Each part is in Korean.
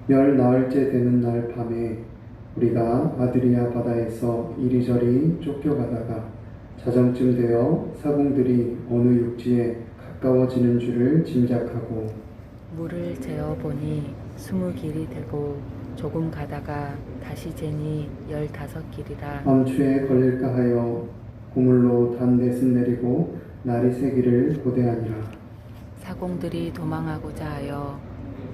열 나흘째 되는 날 밤에 우리가 아드리아 바다에서 이리저리 쫓겨가다가 자정쯤 되어 사공들이 어느 육지에 가까워지는 줄을 짐작하고 물을 재어 보니 20길이 되고 조금 가다가 다시 재니 15길이라. 암추에 걸릴까 하여 고물로 단 넷은 내리고 날이 새기를 고대하니라. 사공들이 도망하고자 하여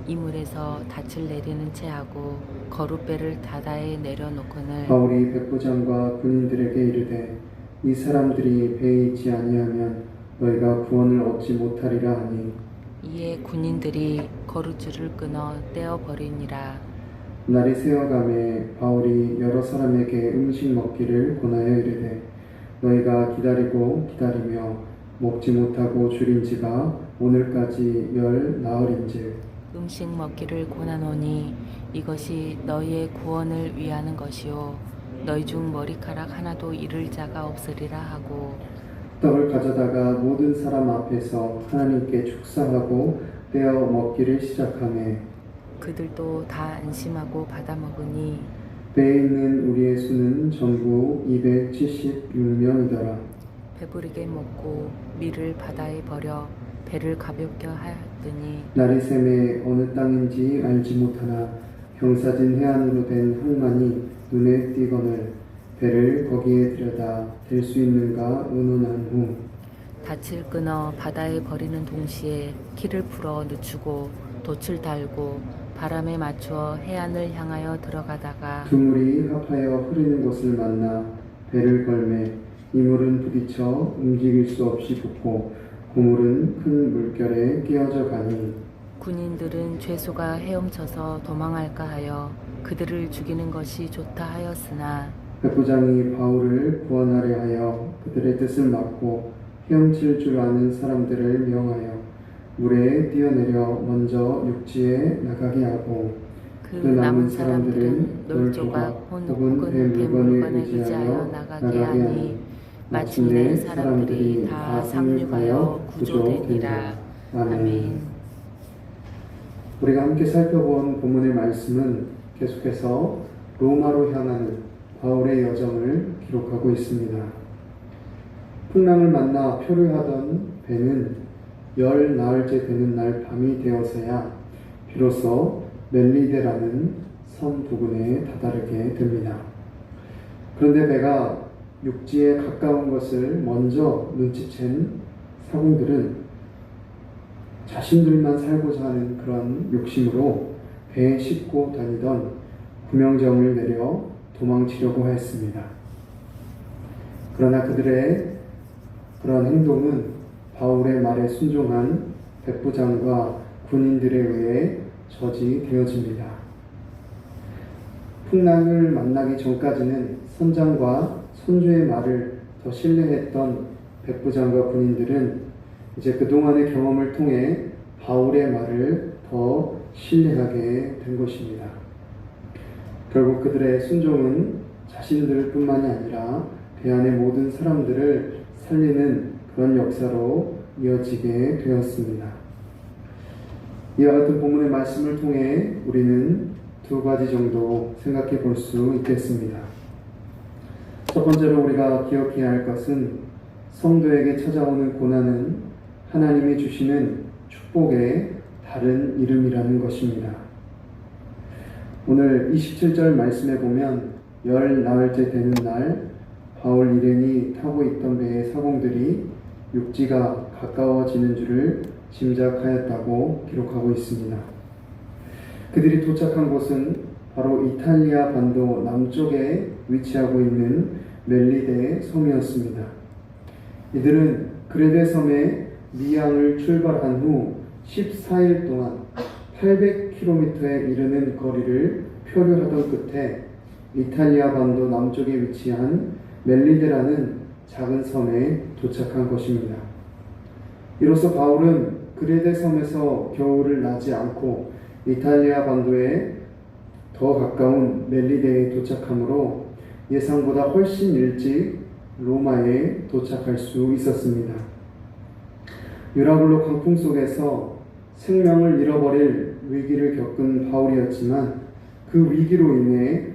이물에서 닻을 내리는 채 하고 거룻배를 바다에 내려놓거늘 바울이 백부장과 군인들에게 이르되 이 사람들이 배에 있지 아니하면 너희가 구원을 얻지 못하리라 하니 이에 군인들이 거룻줄을 끊어 떼어버리니라. 날이 새어가매 바울이 여러 사람에게 음식 먹기를 권하여 이르되 너희가 기다리고 기다리며 먹지 못하고 줄인 지가 오늘까지 열 나흘인즉 음식 먹기를 권하노니 이것이 너희의 구원을 위하는 것이요 너희 중 머리카락 하나도 잃을 자가 없으리라 하고 떡을 가져다가 모든 사람 앞에서 하나님께 축사하고 떼어 먹기를 시작하매 그들도 다 안심하고 받아 먹으니 배에 있는 우리의 수는 전부 276명이더라. 배부르게 먹고 밀을 바다에 버려 배를 가볍게 하였더니 날이 새매 어느 땅인지 알지 못하나 경사진 해안으로 된 항만이 눈에 띄거늘 배를 거기에 들여다 댈 수 있는가 의논한 후 닻을 끊어 바다에 버리는 동시에 키를 풀어 늦추고 돛을 달고 바람에 맞추어 해안을 향하여 들어가다가 그물이 합하여 흐르는 곳을 만나 배를 걸매 이물은 부딪혀 움직일 수 없이 붙고 고물은 큰 물결에 끼어져 가니 군인들은 죄수가 헤엄쳐서 도망할까 하여 그들을 죽이는 것이 좋다 하였으나 백부장이 바울을 구원하려 하여 그들의 뜻을 막고 헤엄칠 줄 아는 사람들을 명하여 물에 뛰어내려 먼저 육지에 나가게 하고 그 남은 사람들은 놀조각 혹은 배 물건을 의지하여 나가게 하니 마침내 사람들이 다 상륙하여 구조되니라. 아멘. 우리가 함께 살펴본 본문의 말씀은 계속해서 로마로 향하는 바울의 여정을 기록하고 있습니다. 풍랑을 만나 표류하던 배는 열 나흘째 되는 날 밤이 되어서야 비로소 멜리데라는 섬 부근에 다다르게 됩니다. 그런데 배가 육지에 가까운 것을 먼저 눈치챈 사공들은 자신들만 살고자 하는 그런 욕심으로 배에 싣고 다니던 구명정을 내려 도망치려고 했습니다. 그러나 그들의 그런 행동은 바울의 말에 순종한 백부장과 군인들에 의해 저지되어집니다. 풍랑을 만나기 전까지는 선장과 선주의 말을 더 신뢰했던 백부장과 군인들은 이제 그동안의 경험을 통해 바울의 말을 더 신뢰하게 된 것입니다. 결국 그들의 순종은 자신들뿐만이 아니라 배 안의 모든 사람들을 살리는 그런 역사로 이어지게 되었습니다. 이와 같은 본문의 말씀을 통해 우리는 두 가지 정도 생각해 볼 수 있겠습니다. 첫 번째로 우리가 기억해야 할 것은 성도에게 찾아오는 고난은 하나님이 주시는 축복의 다른 이름이라는 것입니다. 오늘 27절 말씀에 보면 열 나흘째 되는 날 바울 일행이 타고 있던 배의 사공들이 육지가 가까워지는 줄을 짐작하였다고 기록하고 있습니다. 그들이 도착한 곳은 바로 이탈리아 반도 남쪽에 위치하고 있는 멜리데 섬이었습니다. 이들은 그레데 섬에 미양을 출발한 후 14일 동안 800km에 이르는 거리를 표류하던 끝에 이탈리아 반도 남쪽에 위치한 멜리데라는 작은 섬에 도착한 것입니다. 이로써 바울은 그레데 섬에서 겨울을 나지 않고 이탈리아 반도에 더 가까운 멜리데에 도착하므로 예상보다 훨씬 일찍 로마에 도착할 수 있었습니다. 유라굴로 광풍 속에서 생명을 잃어버릴 위기를 겪은 바울이었지만 그 위기로 인해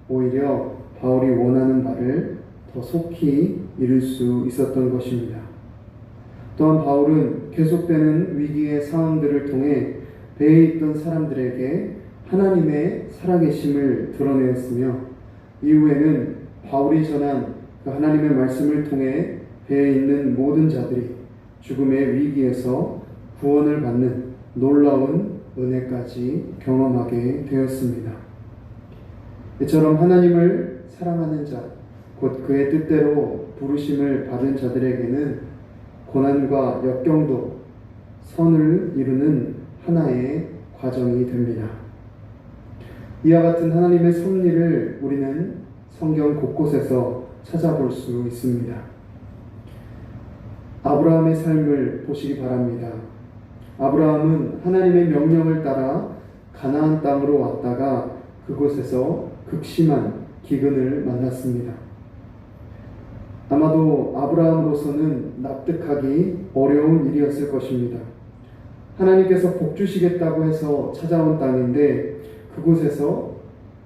오히려 바울이 원하는 바를 더 속히 이룰 수 있었던 것입니다. 또한 바울은 계속되는 위기의 상황들을 통해 배에 있던 사람들에게 하나님의 살아계심을 드러내었으며 이후에는 바울이 전한 그 하나님의 말씀을 통해 배에 있는 모든 자들이 죽음의 위기에서 구원을 받는 놀라운 은혜까지 경험하게 되었습니다. 이처럼 하나님을 사랑하는 자, 곧 그의 뜻대로 부르심을 받은 자들에게는 고난과 역경도 선을 이루는 하나의 과정이 됩니다. 이와 같은 하나님의 섭리를 우리는 성경 곳곳에서 찾아볼 수 있습니다. 아브라함의 삶을 보시기 바랍니다. 아브라함은 하나님의 명령을 따라 가나안 땅으로 왔다가 그곳에서 극심한 기근을 만났습니다. 아마도 아브라함으로서는 납득하기 어려운 일이었을 것입니다. 하나님께서 복 주시겠다고 해서 찾아온 땅인데 그곳에서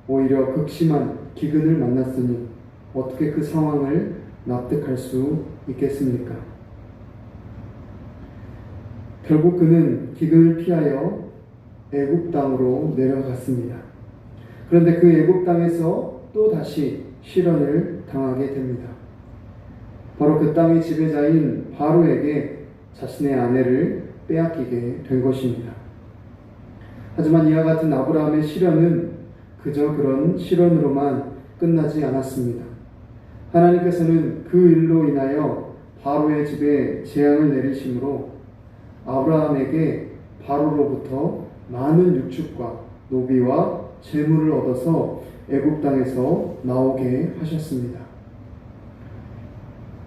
오히려 극심한 기근을 만났으니 어떻게 그 상황을 납득할 수 있겠습니까? 결국 그는 기근을 피하여 애굽 땅으로 내려갔습니다. 그런데 그 애굽 땅에서 또 다시 시련을 당하게 됩니다. 바로 그 땅의 지배자인 바로에게 자신의 아내를 빼앗기게 된 것입니다. 하지만 이와 같은 아브라함의 시련은 그저 그런 시련으로만 끝나지 않았습니다. 하나님께서는 그 일로 인하여 바로의 집에 재앙을 내리심으로 아브라함에게 바로로부터 많은 유축과 노비와 재물을 얻어서 애굽 땅에서 나오게 하셨습니다.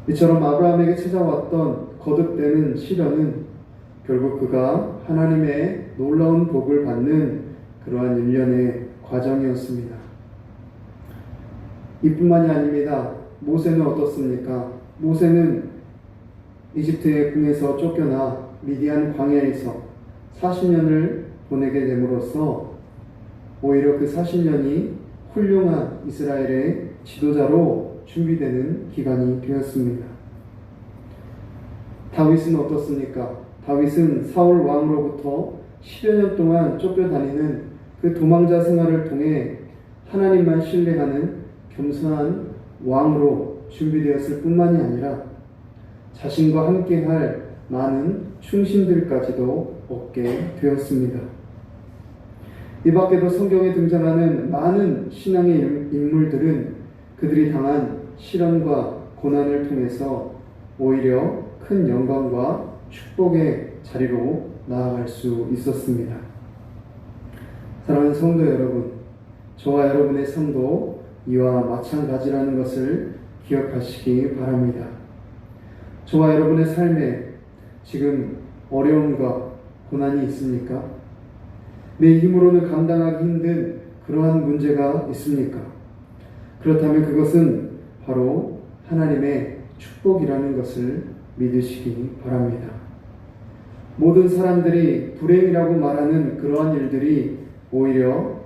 이처럼 아브라함에게 찾아왔던 거듭되는 시련은 결국 그가 하나님의 놀라운 복을 받는 그러한 일련의 과정이었습니다. 이뿐만이 아닙니다. 모세는 어떻습니까? 모세는 이집트의 궁에서 쫓겨나 미디안 광야에서 40년을 보내게 됨으로써 오히려 그 40년이 훌륭한 이스라엘의 지도자로 준비되는 기간이 되었습니다. 다윗은 어떻습니까? 다윗은 사울 왕으로부터 10여 년 동안 쫓겨다니는 그 도망자 생활을 통해 하나님만 신뢰하는 겸손한 왕으로 준비되었을 뿐만이 아니라 자신과 함께할 많은 충신들까지도 얻게 되었습니다. 이 밖에도 성경에 등장하는 많은 신앙의 인물들은 그들이 당한 시련과 고난을 통해서 오히려 큰 영광과 축복의 자리로 나아갈 수 있었습니다. 사랑하는 성도 여러분, 저와 여러분의 삶도 이와 마찬가지라는 것을 기억하시기 바랍니다. 저와 여러분의 삶에 지금 어려움과 고난이 있습니까? 내 힘으로는 감당하기 힘든 그러한 문제가 있습니까? 그렇다면 그것은 바로 하나님의 축복이라는 것을 믿으시기 바랍니다. 모든 사람들이 불행이라고 말하는 그러한 일들이 오히려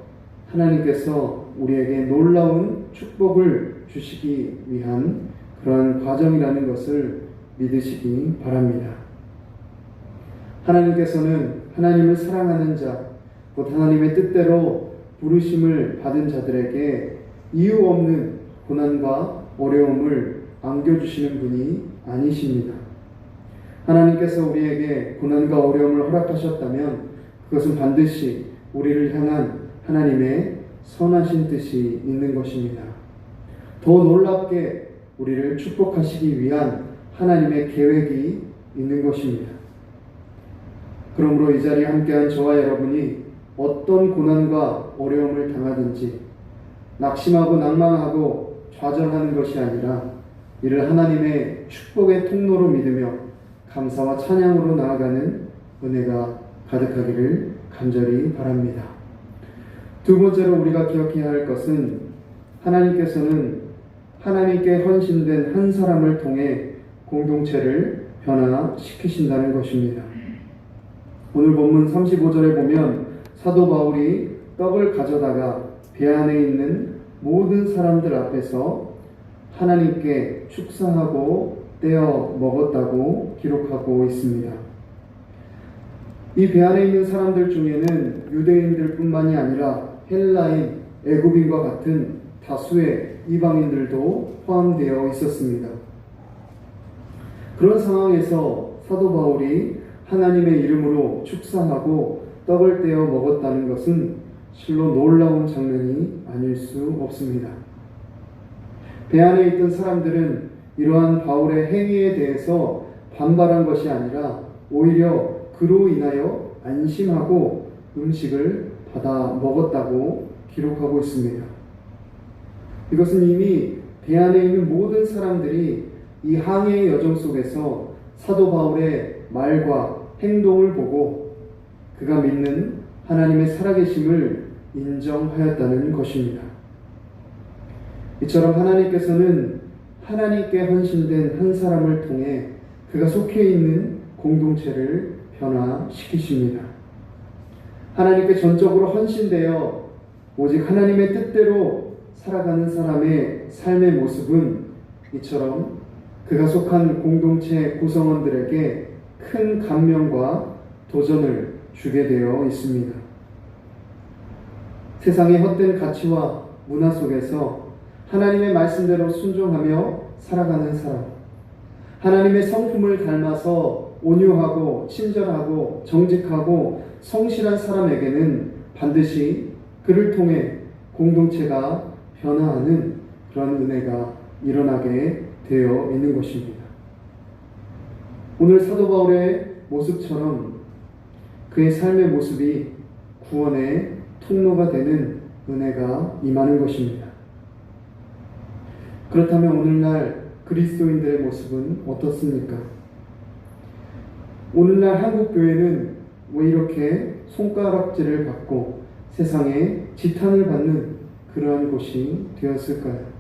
하나님께서 우리에게 놀라운 축복을 주시기 위한 그러한 과정이라는 것을 믿으시기 바랍니다. 하나님께서는 하나님을 사랑하는 자, 곧 하나님의 뜻대로 부르심을 받은 자들에게 이유 없는 고난과 어려움을 안겨주시는 분이 아니십니다. 하나님께서 우리에게 고난과 어려움을 허락하셨다면 그것은 반드시 우리를 향한 하나님의 선하신 뜻이 있는 것입니다. 더 놀랍게 우리를 축복하시기 위한 하나님의 계획이 있는 것입니다. 그러므로 이 자리에 함께한 저와 여러분이 어떤 고난과 어려움을 당하든지 낙심하고 낭망하고 좌절하는 것이 아니라 이를 하나님의 축복의 통로로 믿으며 감사와 찬양으로 나아가는 은혜가 가득하기를 간절히 바랍니다. 두 번째로 우리가 기억해야 할 것은 하나님께서는 하나님께 헌신된 한 사람을 통해 공동체를 변화시키신다는 것입니다. 오늘 본문 35절에 보면 사도 바울이 떡을 가져다가 배 안에 있는 모든 사람들 앞에서 하나님께 축사하고 떼어 먹었다고 기록하고 있습니다. 이 배 안에 있는 사람들 중에는 유대인들뿐만이 아니라 헬라인, 애굽인과 같은 다수의 이방인들도 포함되어 있었습니다. 그런 상황에서 사도 바울이 하나님의 이름으로 축사하고 떡을 떼어 먹었다는 것은 실로 놀라운 장면이 아닐 수 없습니다. 배 안에 있던 사람들은 이러한 바울의 행위에 대해서 반발한 것이 아니라 오히려 그로 인하여 안심하고 음식을 받아 먹었다고 기록하고 있습니다. 이것은 이미 배 안에 있는 모든 사람들이 이 항해의 여정 속에서 사도 바울의 말과 행동을 보고 그가 믿는 하나님의 살아계심을 인정하였다는 것입니다. 이처럼 하나님께서는 하나님께 헌신된 한 사람을 통해 그가 속해 있는 공동체를 변화시키십니다. 하나님께 전적으로 헌신되어 오직 하나님의 뜻대로 살아가는 사람의 삶의 모습은 이처럼 그가 속한 공동체 구성원들에게 큰 감명과 도전을 주게 되어 있습니다. 세상의 헛된 가치와 문화 속에서 하나님의 말씀대로 순종하며 살아가는 사람, 하나님의 성품을 닮아서 온유하고 친절하고 정직하고 성실한 사람에게는 반드시 그를 통해 공동체가 변화하는 그런 은혜가 일어나게 되어 있는 것입니다. 오늘 사도 바울의 모습처럼 그의 삶의 모습이 구원의 통로가 되는 은혜가 임하는 것입니다. 그렇다면 오늘날 그리스도인들의 모습은 어떻습니까? 오늘날 한국교회는 왜 이렇게 손가락질을 받고 세상에 지탄을 받는 그러한 곳이 되었을까요?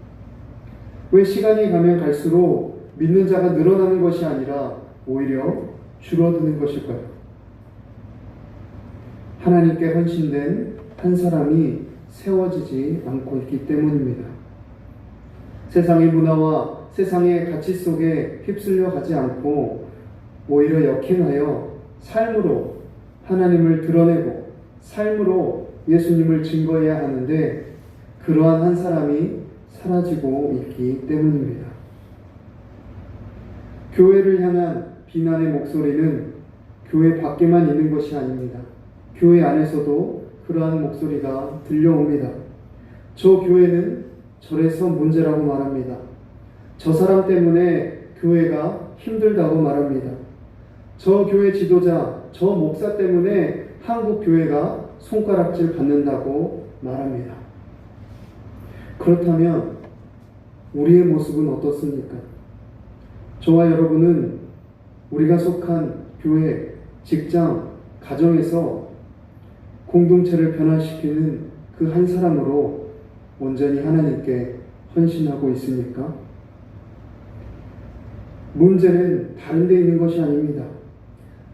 왜 시간이 가면 갈수록 믿는 자가 늘어나는 것이 아니라 오히려 줄어드는 것일까요? 하나님께 헌신된 한 사람이 세워지지 않고 있기 때문입니다. 세상의 문화와 세상의 가치 속에 휩쓸려 가지 않고 오히려 역행하여 삶으로 하나님을 드러내고 삶으로 예수님을 증거해야 하는데 그러한 한 사람이 사라지고 있기 때문입니다. 교회를 향한 비난의 목소리는 교회 밖에만 있는 것이 아닙니다. 교회 안에서도 그러한 목소리가 들려옵니다. 저 교회는 저래서 문제라고 말합니다. 저 사람 때문에 교회가 힘들다고 말합니다. 저 교회 지도자, 저 목사 때문에 한국 교회가 손가락질 받는다고 말합니다. 그렇다면 우리의 모습은 어떻습니까? 저와 여러분은 우리가 속한 교회, 직장, 가정에서 공동체를 변화시키는 그 한 사람으로 온전히 하나님께 헌신하고 있습니까? 문제는 다른 데 있는 것이 아닙니다.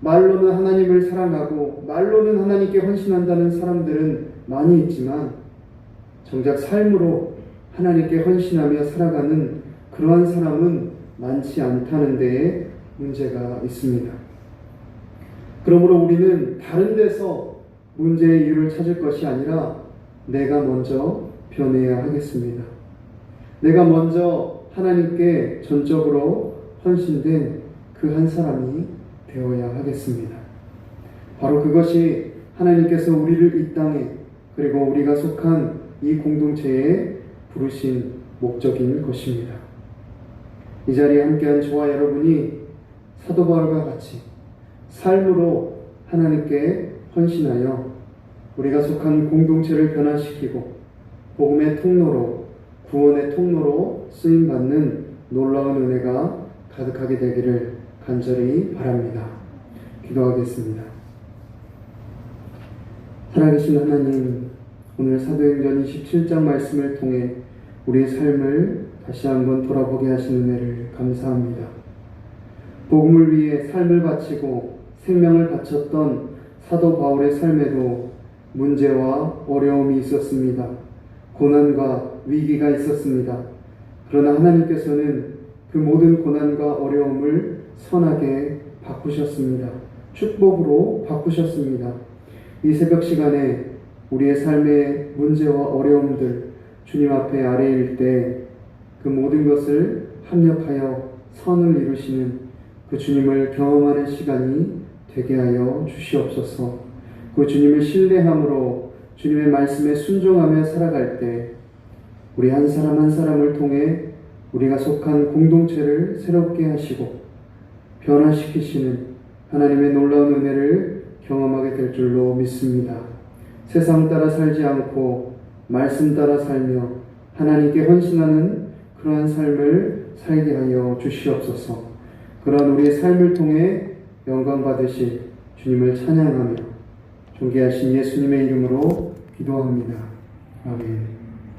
말로는 하나님을 사랑하고 말로는 하나님께 헌신한다는 사람들은 많이 있지만 정작 삶으로 하나님께 헌신하며 살아가는 그러한 사람은 많지 않다는 데에 문제가 있습니다. 그러므로 우리는 다른 데서 문제의 이유를 찾을 것이 아니라 내가 먼저 변해야 하겠습니다. 내가 먼저 하나님께 전적으로 헌신된 그 한 사람이 되어야 하겠습니다. 바로 그것이 하나님께서 우리를 이 땅에 그리고 우리가 속한 이 공동체에 부르신 목적인 것입니다. 이 자리에 함께한 저와 여러분이 사도 바울과 같이 삶으로 하나님께 헌신하여 우리가 속한 공동체를 변화시키고 복음의 통로로 구원의 통로로 쓰임받는 놀라운 은혜가 가득하게 되기를 간절히 바랍니다. 기도하겠습니다. 살아계신 하나님, 오늘 사도행전 27장 말씀을 통해 우리의 삶을 다시 한번 돌아보게 하신 은혜를 감사합니다. 복음을 위해 삶을 바치고 생명을 바쳤던 사도 바울의 삶에도 문제와 어려움이 있었습니다. 고난과 위기가 있었습니다. 그러나 하나님께서는 그 모든 고난과 어려움을 선하게 바꾸셨습니다. 축복으로 바꾸셨습니다. 이 새벽 시간에 우리의 삶의 문제와 어려움들 주님 앞에 아뢰일 때 그 모든 것을 합력하여 선을 이루시는 그 주님을 경험하는 시간이 되게 하여 주시옵소서. 그 주님을 신뢰함으로 주님의 말씀에 순종하며 살아갈 때 우리 한 사람 한 사람을 통해 우리가 속한 공동체를 새롭게 하시고 변화시키시는 하나님의 놀라운 은혜를 경험하게 될 줄로 믿습니다. 세상 따라 살지 않고 말씀 따라 살며 하나님께 헌신하는 그러한 삶을 살게 하여 주시옵소서. 그러한 우리의 삶을 통해 영광 받으실 주님을 찬양하며 존귀하신 예수님의 이름으로 기도합니다. 아멘.